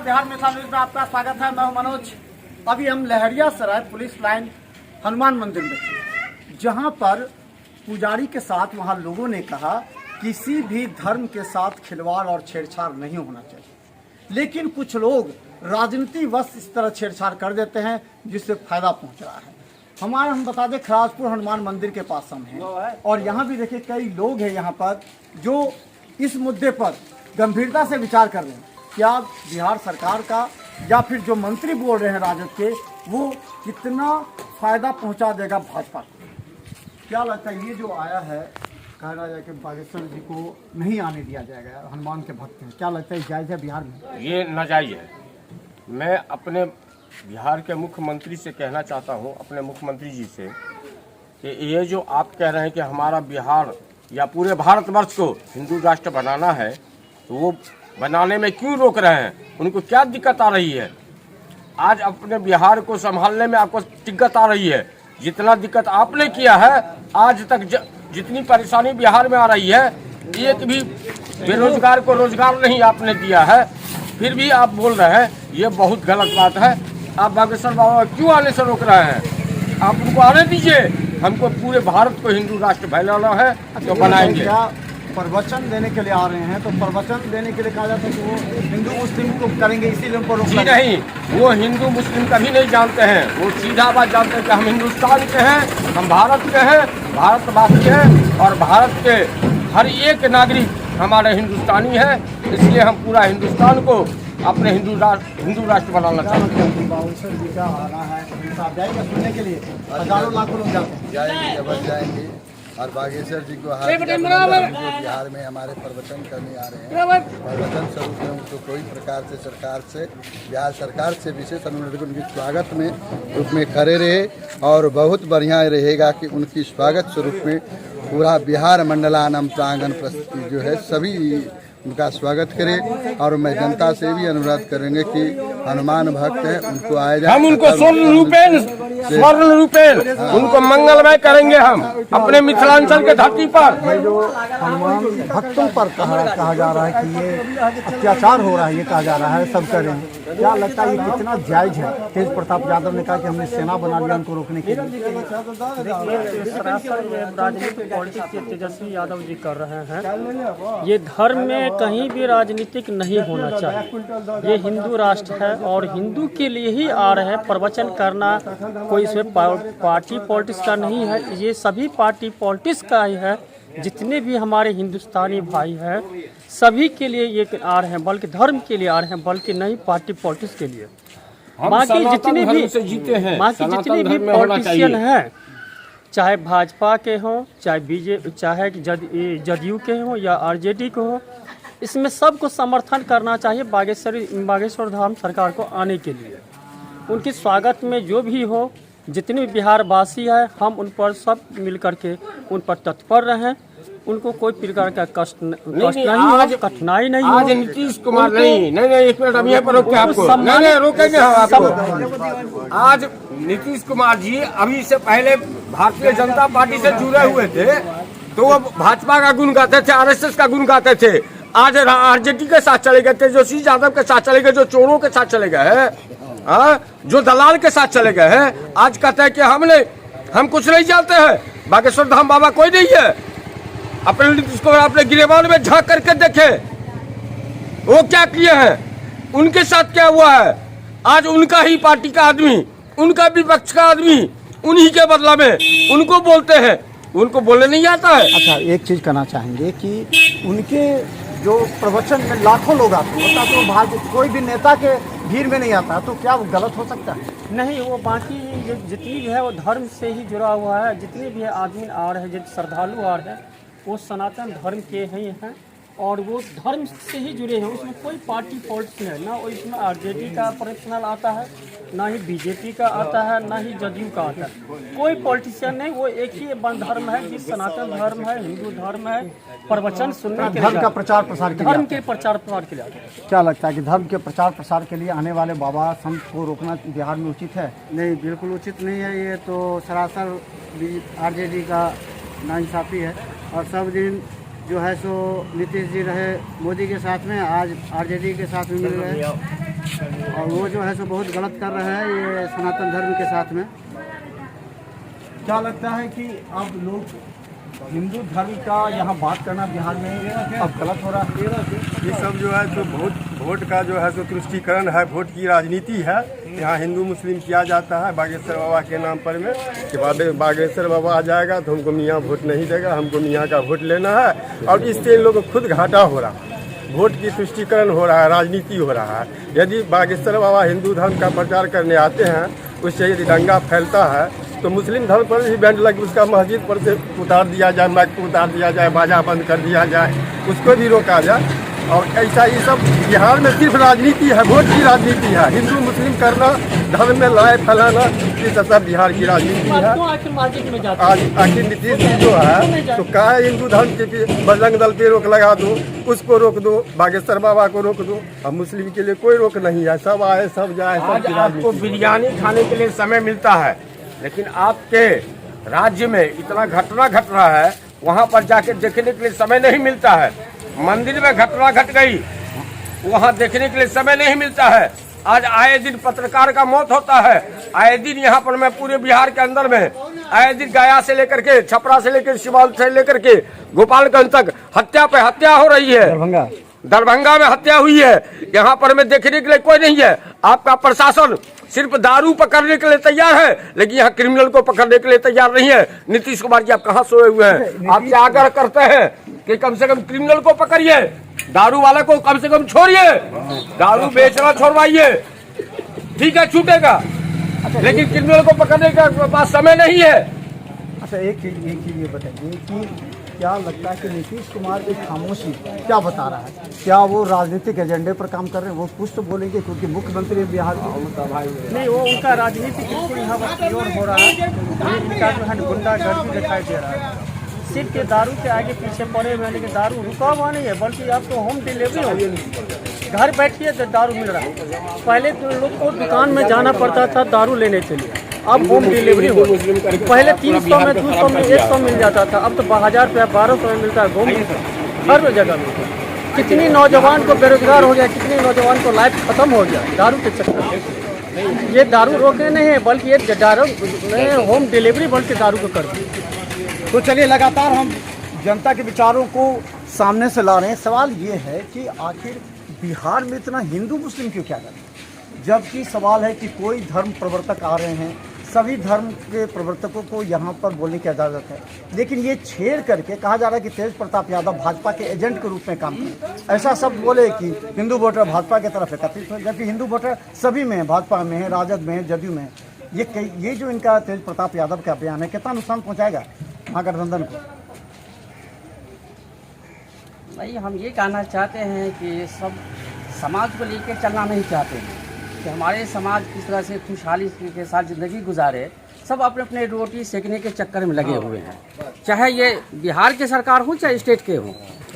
बिहार मिसाल न्यूज में आपका स्वागत है। मैं हूं मनोज। अभी हम लहरियासराय पुलिस लाइन हनुमान मंदिर में थे, जहां पर पुजारी के साथ वहां लोगों ने कहा किसी भी धर्म के साथ खिलवाड़ और छेड़छाड़ नहीं होना चाहिए, लेकिन कुछ लोग राजनीति वश इस तरह छेड़छाड़ कर देते हैं जिससे फायदा पहुंच रहा है। हम बता दें खराजपुर हनुमान मंदिर के पास हम हैं और यहाँ भी देखिए कई लोग हैं यहाँ पर जो इस मुद्दे पर गंभीरता से विचार कर रहे हैं। क्या बिहार सरकार का या फिर जो मंत्री बोल रहे हैं राजद के, वो कितना फायदा पहुंचा देगा भाजपा को? क्या लगता है ये जो आया है कह रहा है कि बागेश्वर जी को नहीं आने दिया जाएगा, हनुमान के भक्त हैं, क्या लगता है जायज़ है बिहार में? ये नाजायज़ है। मैं अपने बिहार के मुख्यमंत्री से कहना चाहता हूँ, अपने मुख्यमंत्री जी से, कि ये जो आप कह रहे हैं कि हमारा बिहार या पूरे भारतवर्ष को हिंदू राष्ट्र बनाना है, तो वो बनाने में क्यों रोक रहे हैं? उनको क्या दिक्कत आ रही है? आज अपने बिहार को संभालने में आपको दिक्कत आ रही है। जितना दिक्कत आपने किया है आज तक, जितनी परेशानी बिहार में आ रही है, एक भी बेरोजगार को रोजगार नहीं आपने दिया है, फिर भी आप बोल रहे हैं, ये बहुत गलत बात है। आप बागेश्वर बाबा क्यों आने से रोक रहे हैं? आप उनको आने दीजिए। हमको पूरे भारत को हिंदू राष्ट्र बनाना है तो बनाएंगे। क्या प्रवचन देने के लिए आ रहे हैं? तो प्रवचन देने के लिए कहा जाता है कि वो हिंदू मुस्लिम को करेंगे, इसीलिए उनको रोक जी नहीं, वो हिंदू मुस्लिम कभी नहीं जानते हैं। वो सीधा बात जानते हैं कि हम हिंदुस्तान के हैं, हम भारत के हैं, भारतवासी हैं और भारत के हर एक नागरिक हमारे हिंदुस्तानी है। इसलिए हम पूरा हिंदुस्तान को अपने हिंदू राष्ट्र बनाना चाहते हैं। बागेश्वर जी का आना है, जाएंगे सुनने के लिए, हजारों लाखों लोग जाते हैं। जाएंगे, जबरदस्त जाएंगे और बागेश्वर जी को बिहार में हमारे प्रवचन करने आ रहे हैं। प्रवचन स्वरूप में उनको कोई प्रकार से सरकार से, बिहार सरकार से विशेष अनुरोध, उनके स्वागत में रूप में खड़े रहे और बहुत बढ़िया रहेगा कि उनकी स्वागत स्वरूप में पूरा बिहार मंडलानम प्रांगण प्रस्तुति जो है सभी उनका स्वागत करें। और मैं जनता से भी अनुरोध करेंगे कि हनुमान भक्त हैं उनको आए जाए। हम उनको स्वर्ण रूपेण उनको मंगलमय करेंगे। हम अपने मिथिलांचल के धरती पर जो हनुमान भक्तों पर कहा जा रहा है कि ये अत्याचार हो रहा है, ये कहा जा रहा है, सब करें, क्या लगता है ये कितना जायज है? तेज प्रताप यादव ने कहा कि हमने सेना बना लिया उनको रोकने के लिए। राजनीतिक पॉलिटिक्स ये तेजस्वी यादव जी कर रहे हैं। ये धर्म में कहीं भी राजनीतिक नहीं होना चाहिए। ये हिंदू राष्ट्र है और हिंदू के लिए ही आ रहे हैं। प्रवचन करना कोई इसमें पार्टी पॉलिटिक्स का नहीं है, ये सभी पार्टी पॉलिटिक्स का ही है। जितने भी हमारे हिंदुस्तानी भाई हैं सभी के लिए ये आ रहे हैं, बल्कि धर्म के लिए आ रहे हैं, बल्कि नहीं पार्टी पॉलिटिक्स के लिए। बाकी जितने भी पॉलिटिशियन हैं, चाहे भाजपा के हों, चाहे जदयू के हों या आरजेडी के हों, इसमें सबको समर्थन करना चाहिए बागेश्वर धाम सरकार को आने के लिए। उनके स्वागत में जो भी हो, जितने भी बिहार वासी हैं, हम उन पर सब मिल करके उन पर तत्पर रहें। उनको कोई प्रकार का कष्ट नहीं हो, कठिनाई नहीं हो। आज नीतीश कुमार नहीं, एक मिनट, अभी पर रोके आपको, नहीं रोकेंगे हम आपको। आज नीतीश कुमार जी अभी से पहले भारतीय जनता पार्टी से जुड़े हुए थे, तो वो भाजपा का गुण गाते थे, आरएसएस का गुण गाते थे। आज आरजेडी के साथ चले गए, तेजस्वी यादव के साथ चले गए, जो चोरों के साथ चले गए हैं, जो दलाल के साथ चले गए हैं। आज कहते हैं कि हम कुछ नहीं जानते हैं, बागेश्वर धाम बाबा कोई नहीं है। अपने नीतीश कुमार अपने गिरेबान में झांक करके देखे वो क्या किए हैं, उनके साथ क्या हुआ है। आज उनका ही पार्टी का आदमी, उनका विपक्ष का आदमी, उन्हीं के बदला में उनको बोलते हैं, उनको बोलने नहीं आता है। अच्छा, एक चीज कहना चाहेंगे कि उनके जो प्रवचन में लाखों लोग आते हैं, तो कोई भी नेता के भीड़ में नहीं आता, तो क्या वो गलत हो सकता है? नहीं, वो बाकी जितनी भी है वो धर्म से ही जुड़ा हुआ है। जितने भी आदमी आ रहे हैं, जितने श्रद्धालु आ रहे हैं, वो सनातन धर्म के ही हैं और वो धर्म से ही जुड़े हैं। उसमें कोई पार्टी पॉलिटिक्स नहीं है, ना इसमें आरजेडी का पर्सनल आता है, ना ही बीजेपी का आता है, ना ही जदयू का आता है। कोई पॉलिटिशियन नहीं, वो एक ही धर्म है, जिस सनातन धर्म है, हिंदू धर्म है। प्रवचन सुनने के लिए, धर्म का प्रचार प्रसार के लिए, धर्म के प्रचार प्रसार के लिए। क्या लगता है कि धर्म के प्रचार प्रसार के लिए आने वाले बाबा संत को रोकना बिहार में उचित है? नहीं, बिल्कुल उचित नहीं है। ये तो सरासर आरजेडी का नाइंसाफ़ी है। और सब दिन जो है सो नीतीश जी रहे मोदी के साथ में, आज आरजेडी के साथ में मिल गए। और वो जो है सो बहुत गलत कर रहे हैं ये सनातन धर्म के साथ में। क्या लगता है कि अब लोग हिंदू धर्म का यहाँ बात करना बिहार में अब गलत हो रहा है? ये सब जो है तो वोट का जो है सो तुष्टीकरण है, वोट की राजनीति है। यहाँ हिंदू मुस्लिम किया जाता है बागेश्वर बाबा के नाम पर में कि बागेश्वर बाबा आ जाएगा तो हमको मियाँ वोट नहीं देगा, हमको मियाँ का वोट लेना है। और इससे इन लोगों को खुद घाटा हो रहा है, वोट की तुष्टीकरण हो रहा है, राजनीति हो रहा है। यदि बागेश्वर बाबा हिंदू धर्म का प्रचार करने आते हैं, उससे यदि दंगा फैलता है तो मुस्लिम धर्म पर भी बैंड लगे, उसका मस्जिद पर से उतार दिया जाए, माइक को उतार दिया जाए, बाजा बंद कर दिया जाए, उसको भी रोका जाए। और ऐसा ये सब बिहार में सिर्फ राजनीति है, वोट की राजनीति है। हिंदू मुस्लिम करना, धर्म में लड़ाई फैलाना, ये सब बिहार की राजनीति है। आज आखिर नीतीश जी जो है तो कहा हिंदू धर्म के बजरंग दल पे रोक लगा दो, उसको रोक दो, बागेश्वर बाबा को रोक दो। अब मुस्लिम के लिए कोई रोक नहीं है, सब आए सब जाए। आज आपको बिरयानी खाने के लिए समय मिलता है, लेकिन आपके राज्य में इतना घटना घट रहा है, वहाँ पर जाके देखने के लिए समय नहीं मिलता है। मंदिर में घटना घट गई, वहाँ देखने के लिए समय नहीं मिलता है। आज आए दिन पत्रकार का मौत होता है, आए दिन यहाँ पर मैं पूरे बिहार के अंदर में आए दिन गया से लेकर के, छपरा से लेकर शिवाल से लेकर के गोपालगंज तक हत्या पे हत्या हो रही है। दरभंगा में हत्या हुई है, यहाँ पर में देखने के लिए कोई नहीं है। आपका प्रशासन सिर्फ दारू पकड़ने के लिए तैयार है, लेकिन यहाँ क्रिमिनल को पकड़ने के लिए तैयार नहीं है। नीतीश कुमार जी आप कहाँ सोए हुए हैं? आप क्या आग्रह करते हैं कि कम से कम क्रिमिनल को पकड़िए, दारू वाला को कम से कम छोड़िए, दारू बेचना छोड़वाइए, ठीक है छूटेगा, लेकिन क्रिमिनल को पकड़ने का पास समय नहीं है। अच्छा एक चीज ये बताइए कि क्या लगता है कि नीतीश कुमार की खामोशी क्या बता रहा है? क्या वो राजनीतिक एजेंडे पर काम कर रहे हैं? वो कुछ तो बोलेंगे क्योंकि मुख्यमंत्री बिहार नहीं, वो उनका राजनीतिक बिल्कुल यहाँ पर प्योर हो रहा है। इनका जो है गुंडागर्दी दिखाई दे रहा है, सिर्फ ये दारू के आगे पीछे पड़े हुए, लेकिन दारू रुका हुआ नहीं है, बल्कि अब तो होम डिलीवरी हो गई। घर बैठिए तो दारू मिल रहा है। पहले तो लोग को दुकान में जाना पड़ता था दारू लेने के लिए, अब होम डिलीवरी हो। पहले 300 में 200 में 100 मिल जाता था, अब तो 1000 रुपया 1200 में मिलता है। घूम हर जगह मिलता है। कितनी नौजवान को बेरोजगार हो गया, कितनी नौजवान को लाइफ खत्म हो गया दारू के चक्कर में। ये दारू रोकने नहीं है, बल्कि ये दारू होम डिलीवरी बल्कि दारू को कर दी। तो चलिए लगातार हम जनता के विचारों को सामने से ला रहे हैं। सवाल ये है कि आखिर बिहार में इतना हिंदू मुस्लिम क्यों क्या कर रहे हैं? जबकि सवाल है कि कोई धर्म प्रवर्तक आ रहे हैं, सभी धर्म के प्रवर्तकों को यहाँ पर बोलने की इजाज़त है, लेकिन ये छेड़ करके कहा जा रहा है कि तेज प्रताप यादव भाजपा के एजेंट के रूप में काम करें। ऐसा शब्द बोले कि हिंदू वोटर भाजपा की तरफ एकत्रित हो, जबकि हिंदू वोटर सभी में है, भाजपा में है, राजद में है, जदयू में है। ये जो इनका तेज प्रताप यादव का बयान है कितना नुकसान पहुँचाएगा महागठबंधन को? नहीं, हम ये कहना चाहते हैं कि सब समाज को लेकर चलना नहीं चाहते हैं कि हमारे समाज किस तरह से खुशहाली के साथ ज़िंदगी गुजारे। सब अपने अपने रोटी सेकने के चक्कर में लगे हुए हैं, चाहे ये बिहार के सरकार हो चाहे स्टेट के हो,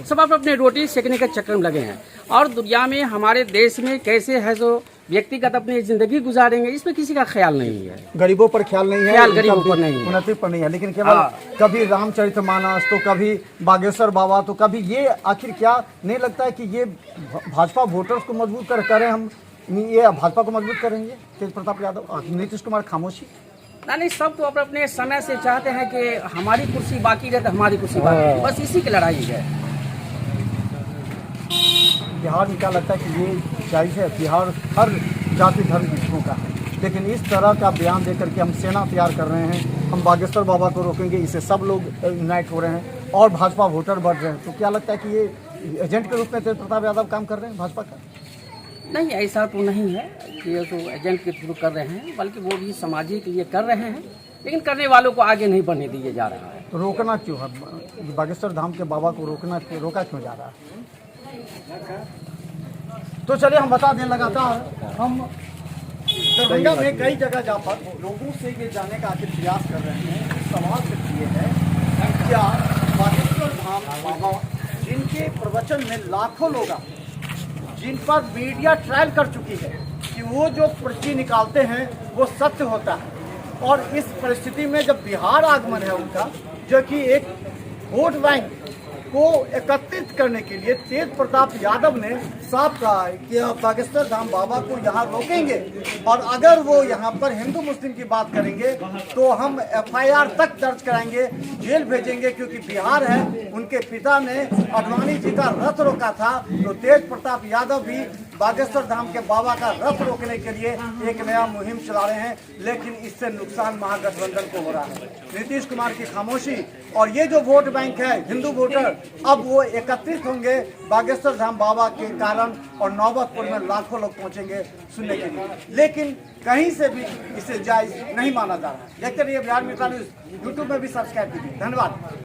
सब अपने अपने रोटी सेकने के चक्कर में लगे हैं। और दुनिया में हमारे देश में कैसे है जो व्यक्तिगत अपनी ज़िंदगी गुजारेंगे, इस पर किसी का ख्याल नहीं है। गरीबों पर ख्याल नहीं है, ख्याल गरीबों पर नहीं है, उन्नति पर नहीं है, लेकिन केवल कभी रामचरितमानस तो कभी बागेश्वर बाबा तो कभी ये। आखिर क्या नहीं लगता है कि ये भाजपा वोटर्स को मजबूत करें? हम ये भाजपा को मजबूत करेंगे तेज प्रताप यादव, नीतीश कुमार खामोशी? नहीं, सब तो अपने अपने समय से चाहते हैं कि हमारी कुर्सी बाकी रहे तो हमारी कुर्सी बाकी, बस इसी की लड़ाई है। बिहार में क्या लगता है कि ये जायज़ है? बिहार हर जाति धर्म के लोगों का है, लेकिन इस तरह का बयान देकर के हम सेना तैयार कर रहे हैं, हम बागेश्वर बाबा को रोकेंगे, इससे सब लोग यूनाइट हो रहे हैं और भाजपा वोटर बढ़ रहे हैं। तो क्या लगता है कि ये एजेंट के रूप में तेज प्रताप यादव काम कर रहे हैं भाजपा का? नहीं, ऐसा तो नहीं है कि ये तो एजेंट के थ्रू कर रहे हैं, बल्कि वो भी समाजी के लिए कर रहे हैं, लेकिन करने वालों को आगे नहीं बढ़ने दिया जा रहा है। तो रोकना क्यों है? बागेश्वर धाम के बाबा को रोका क्यों जा रहा है? तो चलिए हम बता दें, लगातार हम दरभंगा में कई जगह जा पर लोगों से ये जानने का आखिर प्रयास कर रहे हैं। सवाल सिर्फ ये है कि क्या बागेश्वर धाम बाबा जिनके प्रवचन में लाखों लोग जिन पर मीडिया ट्रायल कर चुकी है कि वो जो पर्ची निकालते हैं वो सत्य होता है, और इस परिस्थिति में जब बिहार आगमन है उनका, जो कि एक वोट बैंक को एकत्रित करने के लिए तेज प्रताप यादव ने साफ कहा है कि बागेश्वर धाम बाबा को यहाँ रोकेंगे और अगर वो यहाँ पर हिंदू मुस्लिम की बात करेंगे तो हम FIR तक दर्ज कराएंगे, जेल भेजेंगे, क्योंकि बिहार है, उनके पिता ने अडवाणी जी का रथ रोका था। तो तेज प्रताप यादव भी बागेश्वर धाम के बाबा का रथ रोकने के लिए एक नया मुहिम चला रहे हैं, लेकिन इससे नुकसान महागठबंधन को हो रहा है। नीतीश कुमार की खामोशी और ये जो वोट बैंक है हिंदू वोटर, अब वो एकत्रित होंगे बागेश्वर धाम बाबा के कारण और नौबतपुर में लाखों लोग पहुंचेंगे सुनने के लिए, लेकिन कहीं से भी इसे जायज नहीं माना जा रहा है। देखते रहिए बिहार मित्र न्यूज़, यूट्यूब में भी सब्सक्राइब कीजिए। धन्यवाद।